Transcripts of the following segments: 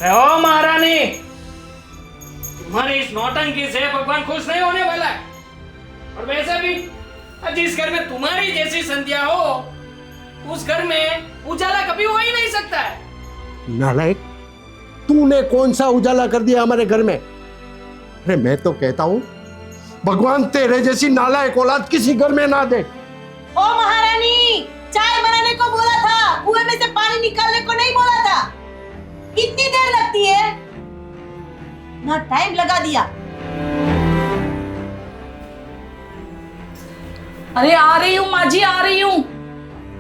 ओ महारानी, तुम्हारी इस नौटंकी से भगवान खुश नहीं होने वाला है। और वैसे भी जिस घर में तुम्हारी जैसी संध्या हो उस घर में उजाला कभी हो ही नहीं सकता है। नालायक, तूने कौन सा उजाला कर दिया हमारे घर में? अरे मैं तो कहता हूँ भगवान तेरे जैसी नालायक औलाद किसी घर में ना दे। ओ महारानी, चाय बनाने को बोला था, कुएं में से पानी निकालने को नहीं बोला था। इतनी देर लगती है ना, टाइम लगा दिया। अरे आ रही हूँ माँ जी, आ रही हूँ।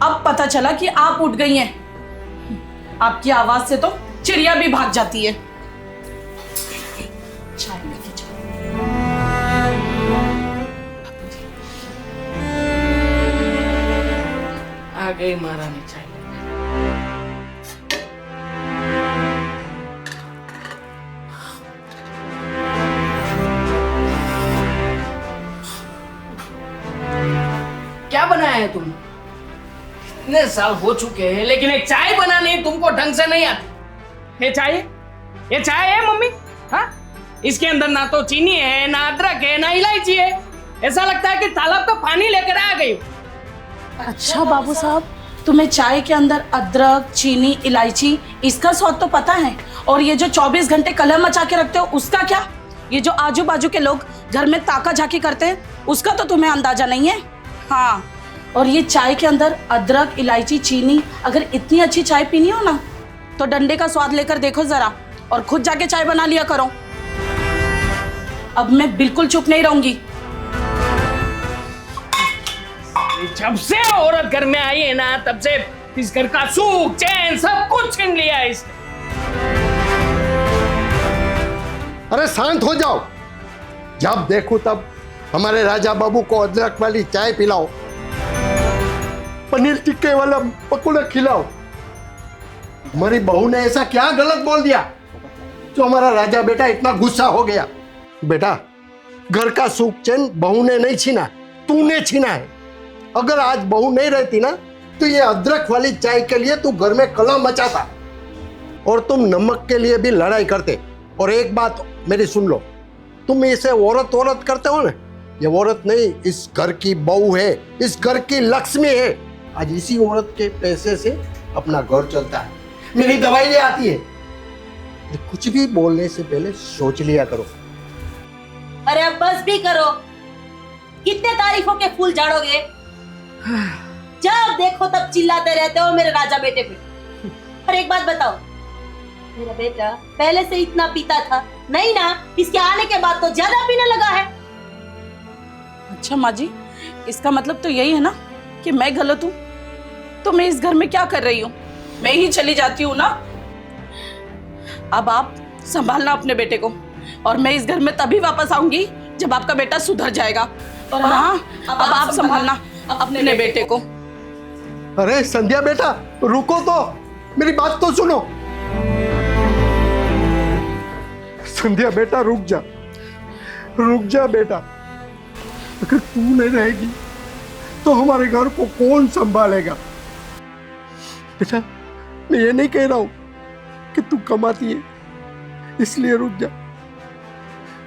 अब पता चला कि आप उठ गई हैं। आपकी आवाज से तो चिड़िया भी भाग जाती है। चाय लेके जाओ। आ गई महारानी चाय। क्या बनाया है तुम? इतने साल हो चुके हैं लेकिन एक चाय बनाने तुमको ढंग से नहीं आती। ये चाय है मम्मी? हाँ, इसके अंदर ना तो चीनी है, ना अदरक है, ना इलायची है। ऐसा लगता है कि तालाब का पानी लेकर आ गई। अच्छा बाबू साहब, तुम्हें चाय के अंदर अदरक, चीनी, इलायची, इसका स्वाद तो पता है, और ये जो 24 घंटे कलह मचा के रखते हो उसका क्या? ये जो आजू बाजू के लोग घर में ताका झाकी करते हैं उसका तो तुम्हें अंदाजा नहीं है। हाँ, और ये चाय के अंदर अदरक, इलायची, चीनी, अगर इतनी अच्छी चाय पीनी हो ना तो डंडे का स्वाद लेकर देखो जरा, और खुद जाके चाय बना लिया करो। अब मैं बिल्कुल चुप नहीं रहूंगी। जब से औरत घर में आई है ना तब से इस घर का सुख चैन सब कुछ छीन लिया है इसने। अरे शांत हो जाओ। जब देखो तब हमारे राजा बाबू को अदरक वाली चाय पिलाओ, पनीर टिक्के वाला पकौड़ा खिलाओ। हमारी बहू ने ऐसा क्या गलत बोल दिया जो हमारा राजा बेटा इतना गुस्सा हो गया? बेटा, घर का सुख चैन बहू ने नहीं छीना, तूने छीना है। अगर आज बहू नहीं रहती ना तो ये अदरक वाली चाय के लिए तू घर में कलह मचाता और तुम नमक के लिए भी लड़ाई करते। और एक बात मेरी सुन लो, तुम इसे औरत करते हो ना, ये औरत नहीं, इस घर की बहू है, इस घर की लक्ष्मी है। आज इसी औरत के पैसे से अपना घर चलता है, मेरी दवाई ले आती है। कुछ भी बोलने से पहले सोच लिया करो। अरे अब बस भी करो, कितने तारीफों के फूल झाड़ोगे? जब देखो तब चिल्लाते रहते हो मेरे राजा बेटे पे। और एक बात बताओ, मेरा बेटा पहले से इतना पीता था नहीं ना, इसके आने के बाद तो ज्यादा पीने लगा है। अच्छा माँ जी, इसका मतलब तो यही है ना कि मैं गलत हूँ? तो मैं इस घर में क्या कर रही हूँ? मैं ही चली जाती हूँ ना। अब आप संभालना अपने बेटे को, और मैं इस घर में तभी वापस आऊंगी जब आपका बेटा सुधर जाएगा। और हाँ, अब आप संभालना अपने बेटे को। अरे संध्या बेटा, रुको तो, मेरी बात तो सुनो। संध्या बेटा, रुक जा बेटा। अगर तू नहीं रहेगी तो हमारे घर को कौन संभालेगा? बेटा, मैं ये नहीं कह रहा हूं कि तू कमाती है इसलिए रुक जा,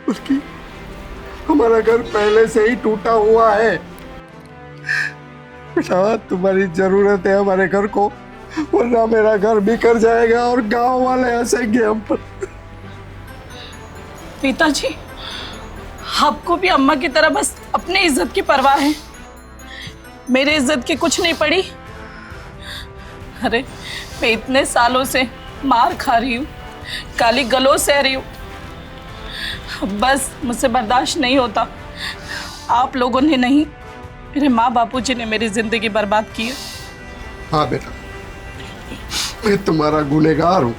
बल्कि हमारा घर पहले से ही टूटा हुआ है। बेटा, तुम्हारी जरूरत है हमारे घर को, वरना मेरा घर बिखर जाएगा और गांव वाले हंसेंगे हम पर। पिताजी, आपको भी अम्मा की तरह बस अपने इज्जत की परवाह है, मेरे इज्जत की कुछ नहीं पड़ी। अरे मैं इतने सालों से मार खा रही हूँ, काली गलों सह रही हूँ, बस मुझसे बर्दाश्त नहीं होता। आप लोगों ने नहीं, मेरे माँ बापूजी ने मेरी जिंदगी बर्बाद की है। हाँ बेटा, मैं तुम्हारा गुनहगार हूँ,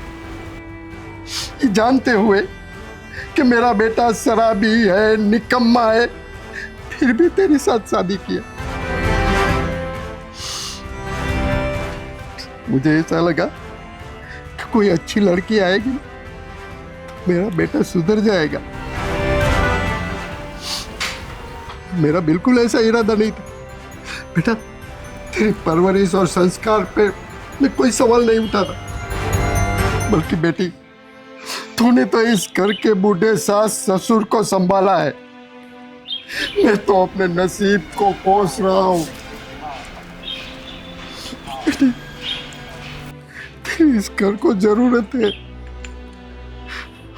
ये जानते हुए कि मेरा बेटा शराबी है, निकम्मा है, फिर भी तेरे साथ शादी किया। मुझे ऐसा लगा कि कोई अच्छी लड़की आएगी तो मेरा बेटा सुधर जाएगा। मेरा बिल्कुल ऐसा इरादा नहीं था बेटा, तेरी परवरिश और संस्कार पे मैं कोई सवाल नहीं उठाता, बल्कि बेटी तूने तो इस घर के बूढ़े सास ससुर को संभाला है, मैं तो अपने नसीब को कोस रहा हूं। तेरी इस घर को जरूरत है।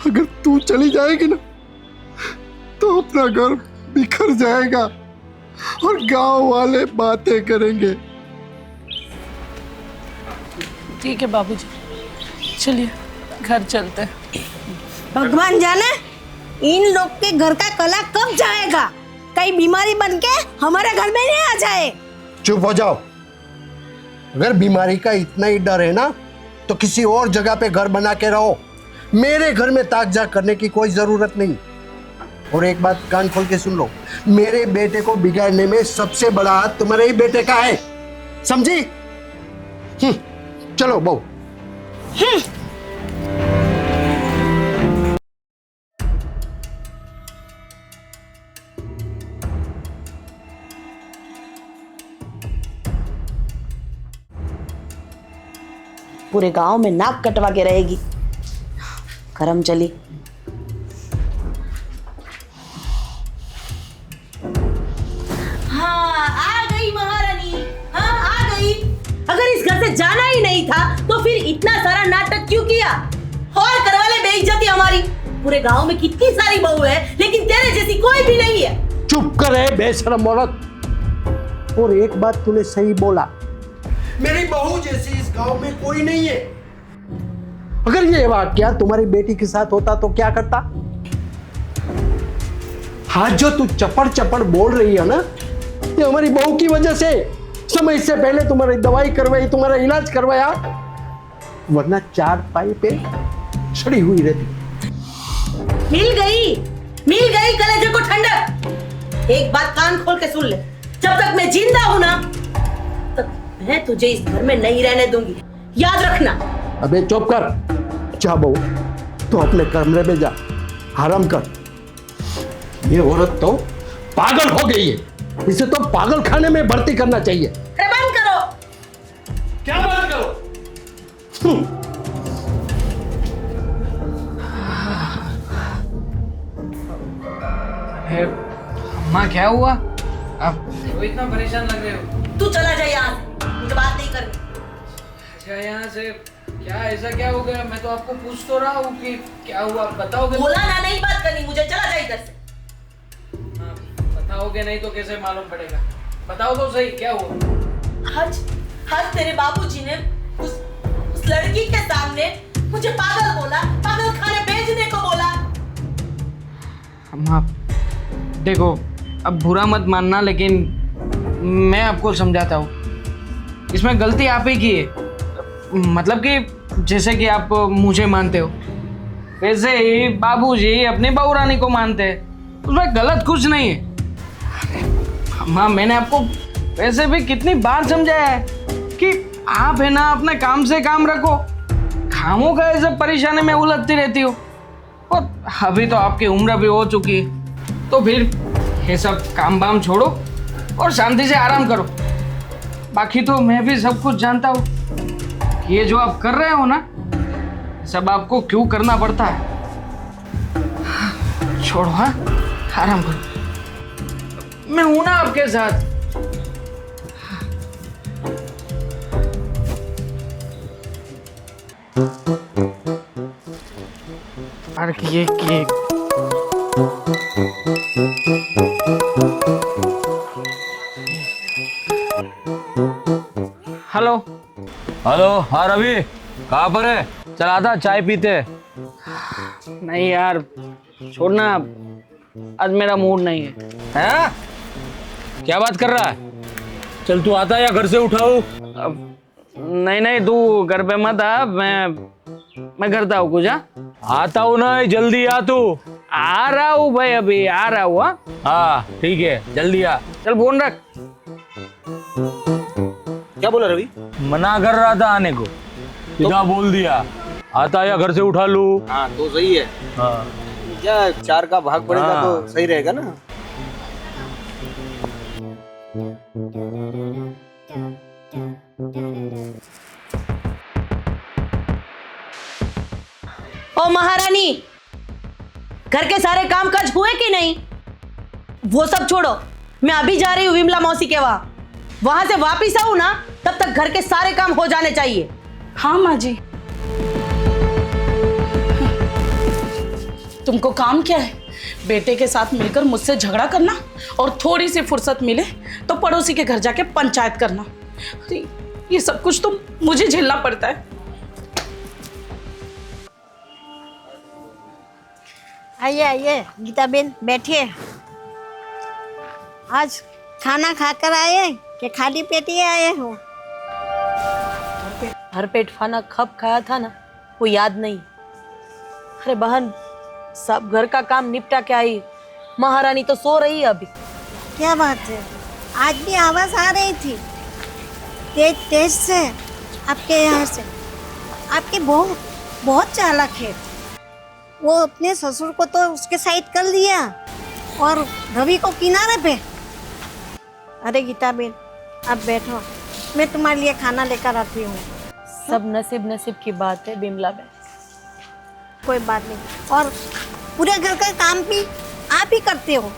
अगर तू चली जाएगी ना तो अपना घर बिखर जाएगा और गांव वाले बातें करेंगे। ठीक है बाबूजी, चलिए घर चलते हैं। भगवान जाने इन लोग के घर का कला कब जाएगा, कहीं बीमारी बन के हमारे घर में नहीं आ जाए। चुप हो जाओ। अगर बीमारी का इतना ही डर है ना तो किसी और जगह पे घर बना के रहो। मेरे घर में ताक झाक करने की कोई जरूरत नहीं। और एक बात कान खोल के सुन लो, मेरे बेटे को बिगाड़ने में सबसे बड़ा हाथ तुम्हारे ही बेटे का है, समझी? चलो बहू। पूरे गांव में नाक कटवा के रहेगी। करम चली। हाँ आ गई महारानी, हाँ आ गई। अगर इस घर से जाना ही नहीं था तो फिर इतना सारा नाटक क्यों किया? और करवाले बेइज्जती हमारी। पूरे गांव में कितनी सारी बहू है लेकिन तेरे जैसी कोई भी नहीं है। चुप करे बेशरम औरत। और एक बात तूने सही बोला, मेरी बहू जैसी इस गांव में कोई नहीं है। अगर ये वाकया तुम्हारी बेटी के साथ होता तो क्या करता? आज जो तू चपड़ चपड़ बोल रही है ना, ये हमारी बहू की वजह से। समय से पहले तुम्हारी दवाई करवाई, तुम्हारा इलाज करवाया, वरना चार पाई पे छड़ी हुई रहती। मिल गई कलेजे को ठंडक। एक बात कान खोल के सुन ले, जब तक मैं जिंदा हूं ना तब मैं तुझे इस घर में नहीं रहने दूंगी, याद रखना। अबे चुप कर। जा बहू, तो अपने कमरे में जा, आराम कर। ये औरत तो पागल हो गई है, इसे तो पागल खाने में भर्ती करना चाहिए। अरे बंद करो। क्या बंद करो? अम्मा क्या हुआ? आप तो इतना परेशान लग रहे हो। तू चला जा यहाँ से, मुझे बात नहीं करनी। अच्छा यहाँ से क्या, ऐसा क्या हो गया? मैं तो आपको पूछ तो रहा हूँ कि क्या हुआ, बताओगे? बोला ना नहीं बात करनी, मुझे चला जा इधर से। हाँ, बताओगे नहीं तो कैसे मालूम पड़ेगा? बताओ तो सही, क्या हुआ? आज तेरे बाबूजी ने उस लड़की के सामने मुझे पागल बोला, पागल खाने भेजने को बोला। अम्मा देखो, अब बुरा मत मानना, लेकिन मैं आपको समझाता हूँ, इसमें गलती आप ही की है। मतलब कि जैसे कि आप मुझे मानते हो, वैसे ही बाबूजी अपनी बहू रानी को मानते हैं, उसमें गलत कुछ नहीं है। अम्मा मैंने आपको वैसे भी कितनी बार समझाया है कि आप है ना अपने काम से काम रखो, खामों का ऐसे परेशानी में उलझती रहती हो। और अभी तो आपकी उम्र भी हो चुकी है, तो फिर ये सब काम बाम छोड़ो और शांति से आराम करो। बाकी तो मैं भी सब कुछ जानता हूँ, ये जो आप कर रहे हो ना, सब आपको क्यों करना पड़ता है। छोड़ो, हाँ आराम करो, मैं हूं ना आपके साथ। और ये हेलो हेलो। हाँ रवि, कहाँ पर है? चल आता चाय पीते। नहीं यार, छोड़ना, आज मेरा मूड नहीं है। हैं? क्या बात कर रहा है? चल तू आता या घर से उठाऊं? अब नहीं तू घर पे मत आ, मैं करता हूँ कुछ। आता हूँ ना, जल्दी आ तू। आ रहा हूँ भाई, अभी आ रहा हूँ। हाँ ठीक है, जल्दी आ। चल फोन रख। क्या बोला रवि? मना कर रहा था आने को, सीधा बोल दिया। आता या घर से उठा लूं? हाँ तो सही है। हाँ क्या 4 का भाग पड़ेगा हाँ। तो सही रहेगा ना। ओ महारानी, घर के सारे काम काज हुए कि नहीं? वो सब छोड़ो, मैं अभी जा रही हूँ विमला मौसी के वहां से वापिस आऊं ना, तब तक घर के सारे काम हो जाने चाहिए। हाँ माँ जी। तुमको काम क्या है? बेटे के साथ मिलकर मुझसे झगड़ा करना और थोड़ी सी फुर्सत मिले तो पड़ोसी के घर जाके पंचायत करना। अरे ये सब कुछ तो मुझे झेलना पड़ता है। आइए आइए गीता बेन, बैठिए। आज खाना खाकर आए कि खाली पेट ही आए हो? भरपेट खाना कब खाया था ना, वो याद नहीं। अरे बहन, सब घर का काम निपटा के आई, महारानी तो सो रही है अभी। क्या बात है, आज भी आवाज आ रही थी तेज तेज से आपके यहाँ से। आपकी बहू बहुत चालाक है। वो अपने ससुर को तो उसके साइड कर दिया और रवि को किनारे पे। अरे गीता बेन, आप बैठो, मैं तुम्हारे लिए खाना लेकर आती हूँ। सब नसीब नसीब की बात है बिमला बहन। कोई बात नहीं। और पूरे घर का काम भी आप ही करते हो?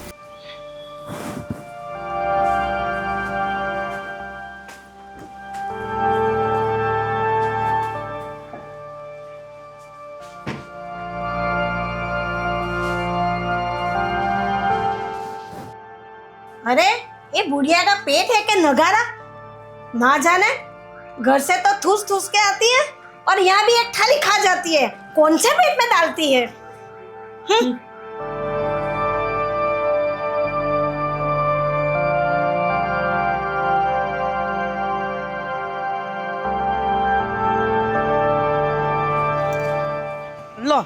अरे ये बुढ़िया का पेट है कि नगारा? ना जाने, घर से तो ठूस ठूस के आती है और यहाँ भी एक थाली खा जाती है। कौन से पेट में डालती है? लो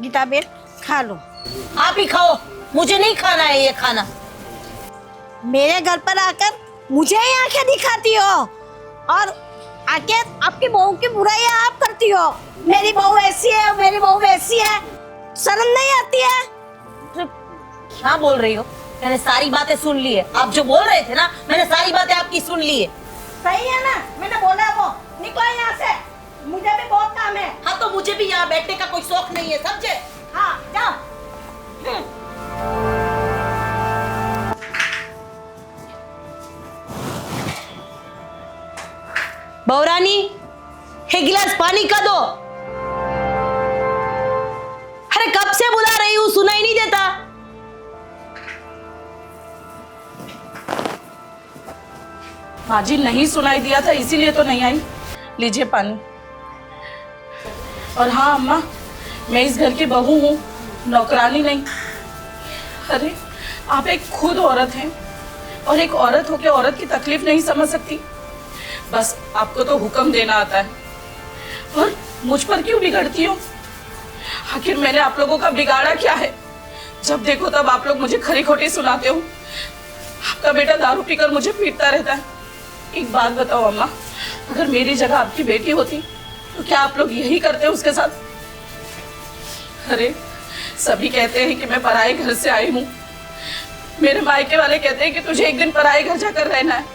गीता बेन, खा लो। आप ही खाओ, मुझे नहीं खाना है ये खाना। मेरे घर पर आकर मुझे ही आंखें दिखाती हो और आके आपकी बहू की बुराई आप करती हो। मेरी बहू ऐसी है, मेरी बहू वैसी है, शर्म नहीं आती है? क्या बोल रही हो? मैंने सारी बातें सुन ली है। आप जो बोल रहे थे ना, मैंने सारी बातें आपकी सुन ली है। सही है ना, मैंने बोला वो। निकलो यहाँ से, मुझे भी बहुत काम है। हाँ तो मुझे भी यहाँ बैठने का कोई शौक नहीं है, समझे? हाँ जाओ। बहुरानी, एक गिलास पानी का दो। अरे कब से बुला रही हूँ, सुनाई नहीं देता? माजी नहीं सुनाई दिया था इसीलिए तो नहीं आई। लीजिए पानी। और हाँ अम्मा, मैं इस घर की बहू हूँ, नौकरानी नहीं। अरे आप एक खुद औरत हैं और एक औरत होकर औरत की तकलीफ नहीं समझ सकती। बस आपको तो हुक्म देना आता है और मुझ पर क्यों बिगड़ती हो? आखिर मैंने आप लोगों का बिगाड़ा क्या है? जब देखो तब आप लोग मुझे खरी खोटी सुनाते हो। आपका बेटा दारू पीकर मुझे पीटता रहता है। एक बात बताओ अम्मा, अगर मेरी जगह आपकी बेटी होती तो क्या आप लोग यही करते उसके साथ? अरे सभी कहते हैं कि मैं पराए घर से आई हूँ। मेरे मायके वाले कहते हैं कि तुझे एक दिन पराए घर जाकर रहना है।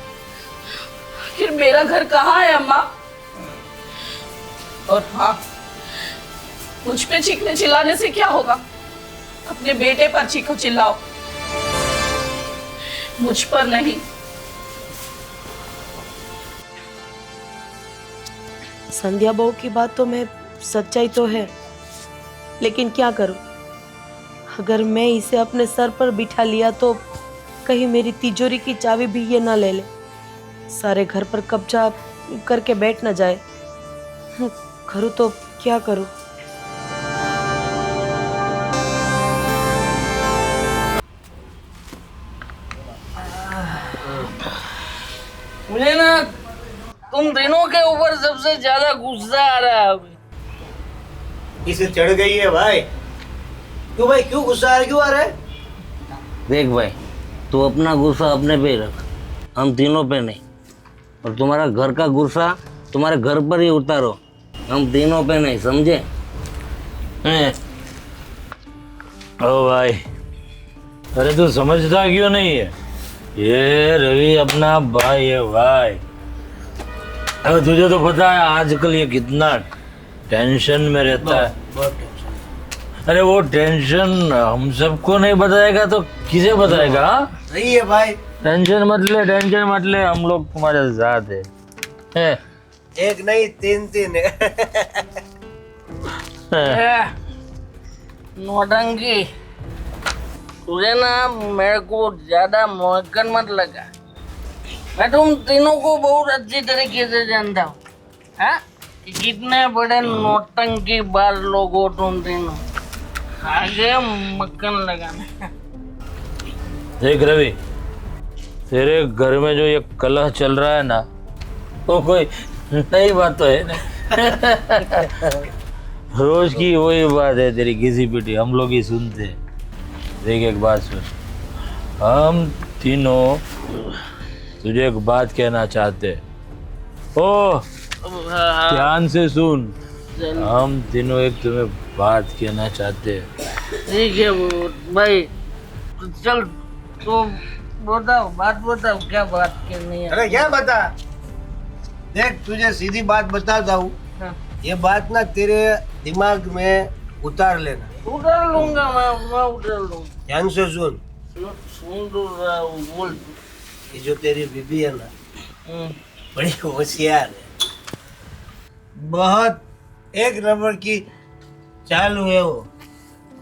आखिर मेरा घर कहाँ है अम्मा? और हाँ, मुझ पे चीखने चिल्लाने से क्या होगा? अपने बेटे पर चीखो चिल्लाओ, मुझ पर नहीं। संध्या बहू की बात तो मैं सच्चाई तो है, लेकिन क्या करूं? अगर मैं इसे अपने सर पर बिठा लिया तो कहीं मेरी तिजोरी की चाबी भी ये ना ले ले, सारे घर पर कब्जा करके बैठ ना जाए। करूं तो क्या करूं? मुझे ना तुम तीनों के ऊपर सबसे ज्यादा गुस्सा आ रहा है अभी। इसे चढ़ गई है भाई। क्यों भाई, क्यों गुस्सा क्यों आ रहा है? देख भाई, तू अपना गुस्सा अपने पे रख, हम तीनों पे नहीं। और तुम्हारा घर का गुस्सा तुम्हारे घर पर ही उतारो, हम तीनों पे नहीं, समझे? ओ भाई, अरे तू समझता क्यों नहीं है? ये रवि अपना भाई है भाई। अब तुझे तो पता है आजकल ये कितना टेंशन में रहता है। बहुत टेंशन। अरे वो टेंशन हम सबको नहीं बताएगा तो किसे बताएगा? हाँ? सही है भाई। टेंशन मत ले, हम लोग तुम्हारे साथ है? एक नहीं तीन है। नौटंकी, तुझे ना मेरे को ज्यादा मोहकन मत लगा। मैं तुम तीनों को बहुत अच्छी तरीके से जानता हूँ, हाँ? कि कितने बड़े नौटंकी बाज लोग हो तुम तीनों। आगे मक्खन लगाना। देख रवि, तेरे घर में जो ये कलह चल रहा है ना, वो कोई नई बात तो है नहीं। रोज की वही बात है तेरी घिसी पिटी, हम लोग ही सुनते हैं। देख एक बात सुन, हम तीनों तुझे एक बात कहना चाहते हैं। ओ ध्यान से सुन, हम तीनों एक तुम्हें बात कहना चाहते हैं। ठीक है भाई, चल तो बताओ, बात बताओ, क्या बात करनी है? अरे क्या बता, देख तुझे सीधी बात बताता हूँ। हाँ। ये बात ना तेरे दिमाग में उतार लेना। उतार लूंगा मैं उतार लूंगा। ध्यान से सुन। सुन तो रहा हूँ, बोल। ये जो तेरी बीबी है ना, बड़ी होशियार है, बहुत एक नंबर की चालू है वो।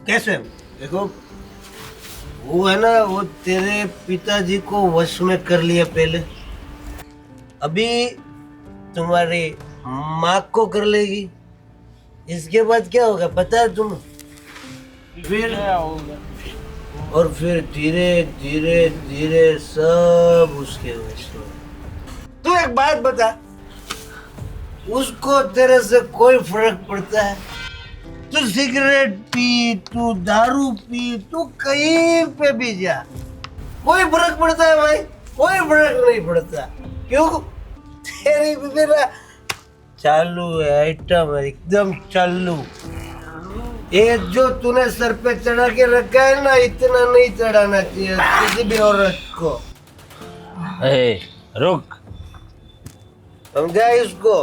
कैसे? देखो, वो है ना, वो तेरे पिताजी को वश में कर लिया पहले, अभी तुम्हारी माँ को कर लेगी। इसके बाद क्या होगा पता है तुम्हें? फिर क्या होगा? और फिर धीरे धीरे धीरे सब उसके वश में। तू एक बात बता, उसको तेरे से कोई फर्क पड़ता है? तू सिगरेट पी, तू दारू पी, तू कहीं पे भी जा, कोई फर्क पड़ता है भाई? कोई फर्क नहीं पड़ता। क्यों? तेरी बीबी ना चालू है, आइटम है, एकदम चालू। ये जो तूने सर पे चढ़ा के रखा है ना, इतना नहीं चढ़ाना चाहिए किसी भी औरत को। ए, रुक समझा इसको?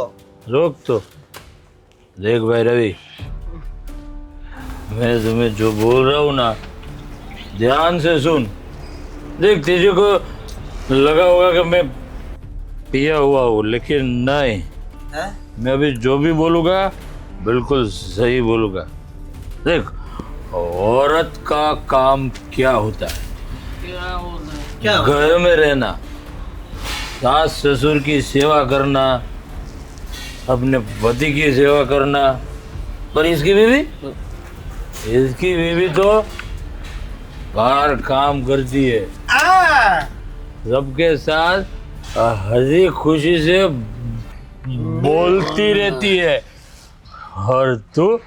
रोक तो। देख भाई रवि, मैं तुम्हें जो बोल रहा हूँ ना, ध्यान से सुन। देख तुझे को लगा होगा कि मैं पिया हुआ हूँ, लेकिन नहीं, हाँ? मैं अभी जो भी बोलूँगा बिल्कुल सही बोलूँगा। देख, औरत का काम क्या होता है? क्या होगा? क्या? घर में रहना, सास ससुर की सेवा करना, अपने पति की सेवा करना। पर इसकी बीवी तो बाहर काम करती है, सबके साथ हंसी खुशी से बोलती रहती है, और तू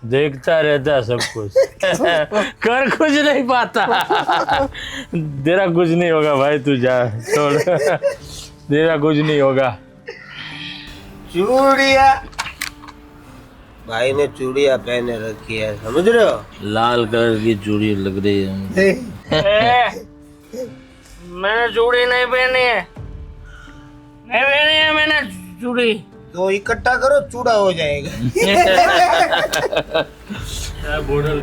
देखता रहता सब कुछ। कर कुछ नहीं पाता। तेरा कुछ नहीं होगा भाई, तू जा, छोड़। तेरा कुछ नहीं होगा। चूड़िया, भाई ने चूड़िया पहने रखी है, समझ रहे हो? लाल कलर की चूड़ी लग रही है मुझे। मैंने चूड़ी नहीं पहनी है, नहीं पहनी है मैंने चूड़ी। तो इकट्ठा करो, चूड़ा हो जाएगा। बोतल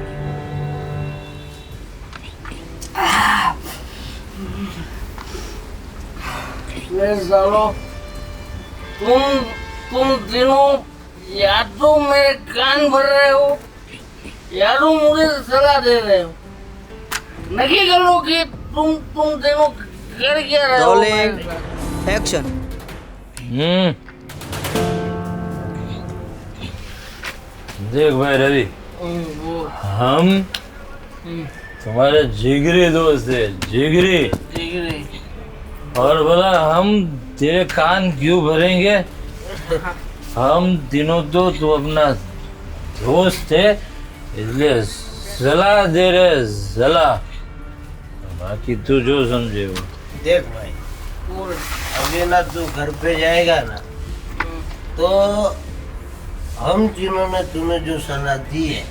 ये सालो, तुम तीनों या तो मेरे कान भर रहे हो, या तो मुझे सलाह दे रहे हो। नहीं करो कि तुम तीनों कर क्या रहे हो मेरे साथ? एक्शन। देख भाई रवि, हम तुम्हारे जिगरी दोस्त है, जिगरी। और बोला हम तेरे कान क्यों भरेंगे? हम तीनों तो तू अपना दोस्त है, इसलिए सलाह दे रहे, सलाह। बाकी तू जो समझे वो। देख भाई, अभी ना तू घर पे जाएगा ना, तो हम तीनों ने तुम्हें जो सलाह दी है,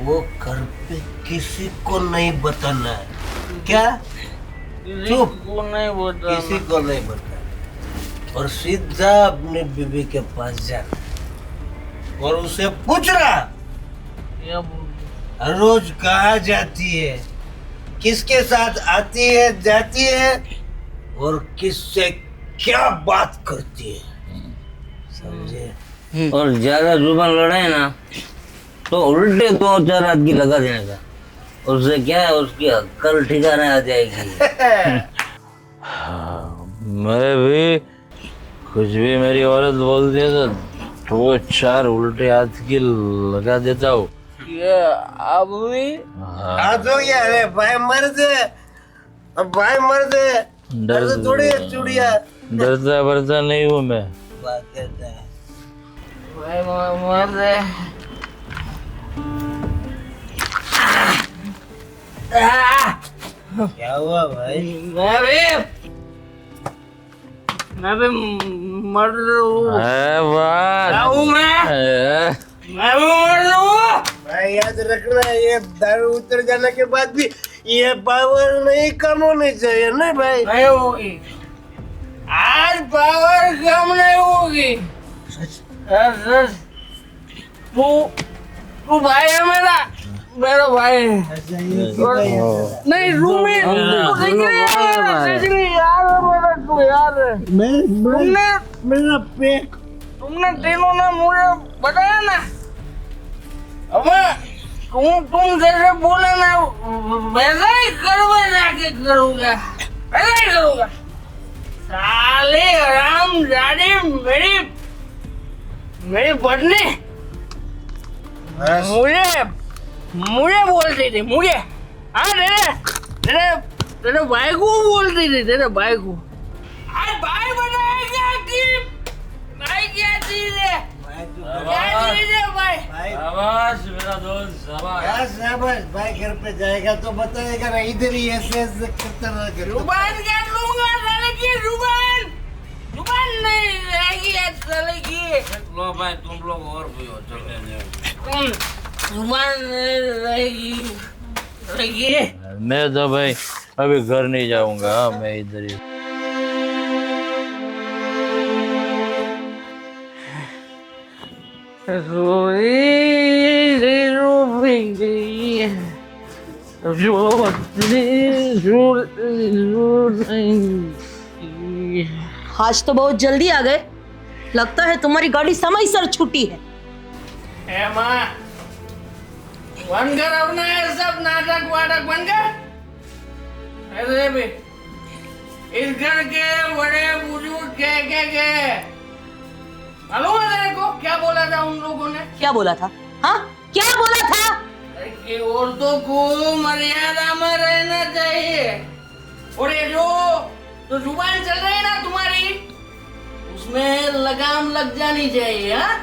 वो घर पे किसी को नहीं बताना है। क्या? चुप, नहीं बोलता। किसी को नहीं बताना, और सीधा अपने बीबी के पास जाना। और उसे पूछना हर रोज कहाँ जाती है, किसके साथ आती है जाती है और किससे क्या बात करती है, समझे? और ज्यादा जुबान लड़ाए ना तो उल्टे 2-4 आदमी लगा देने का। उससे क्या है, उसकी अक्ल ठिकाने आ जाएगी। मैं भी कुछ भी मेरी औरत बोलती है तो 2-4 उल्टे हाथ की लगा देता हूँ। ये अभी हाँ तो क्या है भाई, मर दे, अब भाई मर दे, डर थोड़ी है चुड़िया। डरता बरता नहीं हूँ मैं। बात करता है भाई मर दे। क्या हुआ भाई? मैं भी मर रहा हूँ। है बात। क्या हूँ मैं भी मर रहा हूँ। भाई याद रखना, ये दारू उतर जाने के बाद भी ये पावर नहीं कम होनी चाहिए ना भाई। नहीं होगी, आज पावर कम नहीं होगी। सच तू भाई है मेरा भाई है। नहीं रूमी यार तू यार तुमने तीनों ने मुझे बताया ना, अब तुम जैसे बोले ना वैसा ही करवा जाके करूँगा, वैसा ही करूँगा। साले हरामजादी मेरी पत्नी मुझे बोलती थी, मुझे हाँ तेरे भाई को बोलती थी, तेरे भाई को। आज भाई बताएगा कि भाई क्या चीज है, क्या चीज है भाई। शाबाश मेरा दोस्त, शाबाश। शाबाश भाई, घर पे जाएगा तो बताएगा ना, इधर ही ऐसे ऐसे करता रहा। जुबान काट लूंगा साले की, जुबान नहीं रहेगी आज साले की। लो भाई तुम लोग और कोई हो, चलो। जुबान नहीं रहेगी। मैं तो भाई अभी घर नहीं जाऊंगा, मैं इधर ही। आज तो बहुत जल्दी आ गए, लगता है तुम्हारी गाड़ी समय सर छूटी है। ए माँ, बंद कर अपना ये सब नाटक वाटक बंद कर। ऐसे भी इस घर के बड़े बुजुर्ग के मालूम है तेरे को क्या बोला था उन लोगों ने? क्या बोला था? हाँ क्या बोला था? कि औरतों को मर्यादा में रहना चाहिए, और ये जो जुबान चल रही है ना तुम्हारी, उसमें लगाम लग जानी चाहिए। हाँ,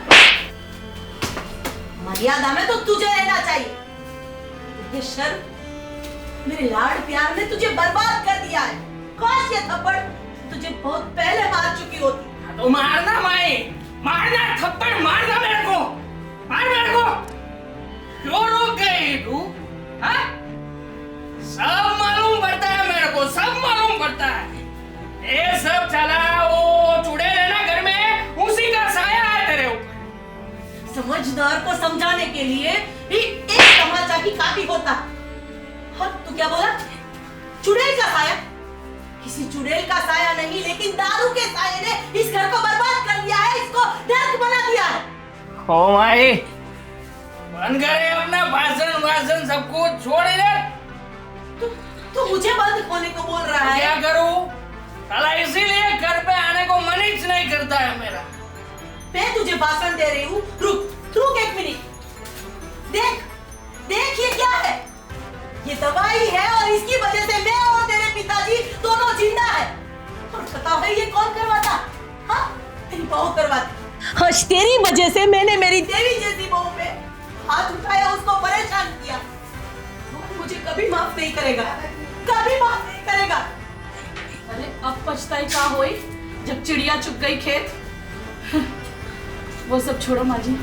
मर्यादा में तो तुझे रहना चाहिए। तुझे शर्म, मेरे लाड़ प्यार ने तुझे बर्बाद कर दिया है। काश ये थप्पड़ तुझे बहुत पहले मार चुकी होती। तो मारना माई, मारना थप्पड़ मारना मेरे को, मार मेरे को। क्यों रोक गई तू? हाँ, सब मालूम पड़ता है मेरे को, सब मालूम पड़ता है। ये सब चला वो चुड़ैल है ना घर में, उसी का साया है तेरे ऊपर। समझदार को समझाने के लिए भी एक तमाचा ही काफी होता। और तू क्या बोला? चुड़ैल का साया? किसी चुड़ैल का साया नहीं, लेकिन दारू के साये ने इस घर को बर्बाद कर दिया है, इसको नर्क बना दिया है। ओ माई, बंद करे अपना भाषण सब कुछ छोड़ दे। तू मुझे बंद होने को बोल रहा है? क्या करूं? साला इसीलिए घर पे आने को मन ही नहीं करता है मेरा। मैं तुझे भाषण दे रही हूँ, रुक एक मिनट। देख ये क्या है? ये दवाई है और इसकी वजह से मैं और तेरे पिताजी दोनों जिंदा है। और पता है ये कौन करवाता? हाँ, तेरी बहू करवाती। आज तेरी वजह से मैंने मेरी देवी जैसी बहू पे हाथ उठाया, उसको परेशान किया। वो मुझे कभी माफ नहीं करेगा, कभी माफ नहीं करेगा। अरे अब पछताई का होई जब चिड़िया चुग गई खेत। वो सब छोड़ो माँ जी,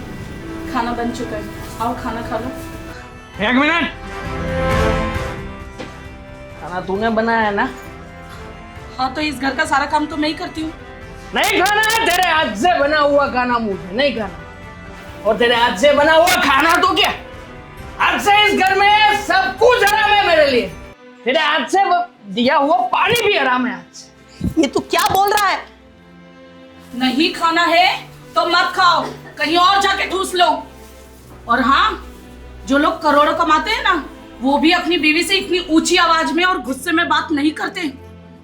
खाना बन चुका है, आओ खाना खा लो। एक मिनट, खाना तूने बनाया है ना? हाँ तो इस घर का सारा काम तो मैं ही करती हूँ। नहीं खाना है, तेरे हाथ से बना हुआ खाना मुझे नहीं खाना। और तेरे हाथ से बना हुआ खाना तो क्या, आज से इस घर में सब कुछ हराम है मेरे लिए। तेरे हाथ से दिया हुआ पानी भी हराम है आज से। ये तू क्या बोल रहा है? नहीं खाना है तो मत खाओ, कहीं और जाके ठूस लो। और हाँ, जो लोग करोड़ों कमाते हैं ना, वो भी अपनी बीवी से इतनी ऊंची आवाज में और गुस्से में बात नहीं करते।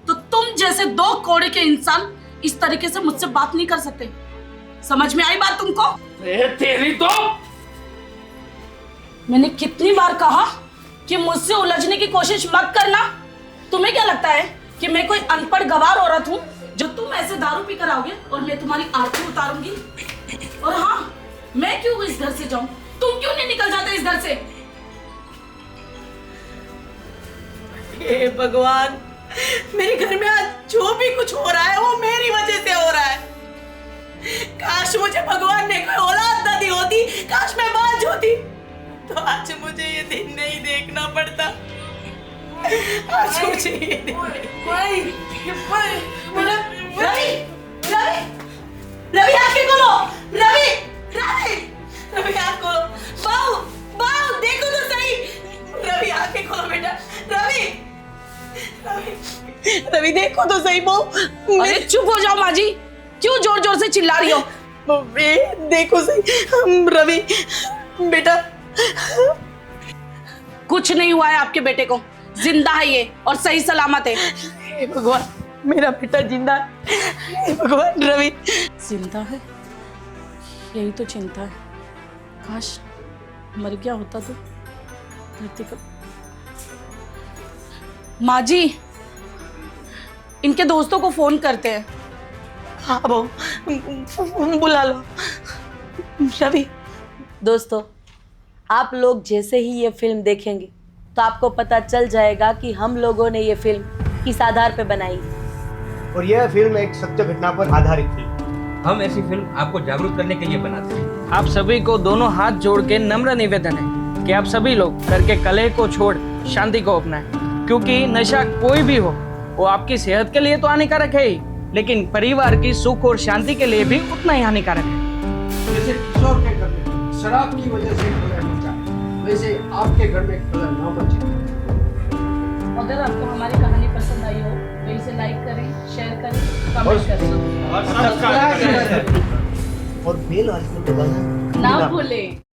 तो तुम जैसे दो कोड़े के इंसान इस तरीके से मुझसे बात नहीं कर सकते। समझ में आई बात तुमको? तेरी तो मैंने कितनी बार कहा कि मुझसे उलझने की कोशिश मत करना। तुम्हें क्या लगता है कि मैं कोई अनपढ़ गवार औरत हूँ जो तुम ऐसे दारू पी कर आओगे और मैं तुम्हारी आरती उतारूंगी? और हाँ, मैं क्यों इस घर से जाऊं? तुम क्यों नहीं निकल जाते इस घर से? हे भगवान, मेरे घर में आज जो भी कुछ हो रहा है वो मेरी वजह से हो रहा है। काश मुझे भगवान ने कोई औलाद न दी होती, काश मैं बाज होती, तो आज मुझे ये दिन नहीं देखना पड़ता। आज मुझे ये दिन रवि, रवि, रवि आंखें खोलो, रवि, रवि, रवि आंख खोलो, बाऊ, बाऊ देखो तो सही, रवि आंखें खोलो बेटा, रवि, रवि, रवि देखो तो सही बहू। अरे चुप हो जाओ माँ जी, क्यों जोर जोर से चिल्ला रही हो? देखो सही रवि बेटा, कुछ नहीं हुआ है आपके बेटे को, जिंदा है ये और सही सलामत है। हे भगवान, मेरा बेटा जिंदा है। हे भगवान, रवि जिंदा है, यही तो चिंता है। काश मर गया होता तो धरती का। माँ जी, इनके दोस्तों को फोन करते हैं। हाँ बहू, बुला लो। रवि, दोस्तों, आप लोग जैसे ही ये फिल्म देखेंगे तो आपको पता चल जाएगा कि हम लोगों ने ये फिल्म किस आधार पे बनाई है। और यह फिल्म एक सत्य घटना पर आधारित थी। हम ऐसी फिल्म आपको जागरूक करने के लिए बनाते हैं। आप सभी को दोनों हाथ जोड़ के नम्र निवेदन है कि आप सभी लोग घर के कलह को छोड़ शांति को अपनाएं, क्योंकि नशा कोई भी हो वो आपकी सेहत के लिए तो हानिकारक है ही, लेकिन परिवार की सुख और शांति के लिए भी उतना ही हानिकारक है। जैसे किशोर के घर में शराब की वजह से कलह मचा, वैसे आपके घर में कलह ना मचे। अगर आपको हमारी कहानी पसंद आई हो तो इसे लाइक करें, शेयर करें, कमेंट करें और बेल आइकन दबाना ना भूलें।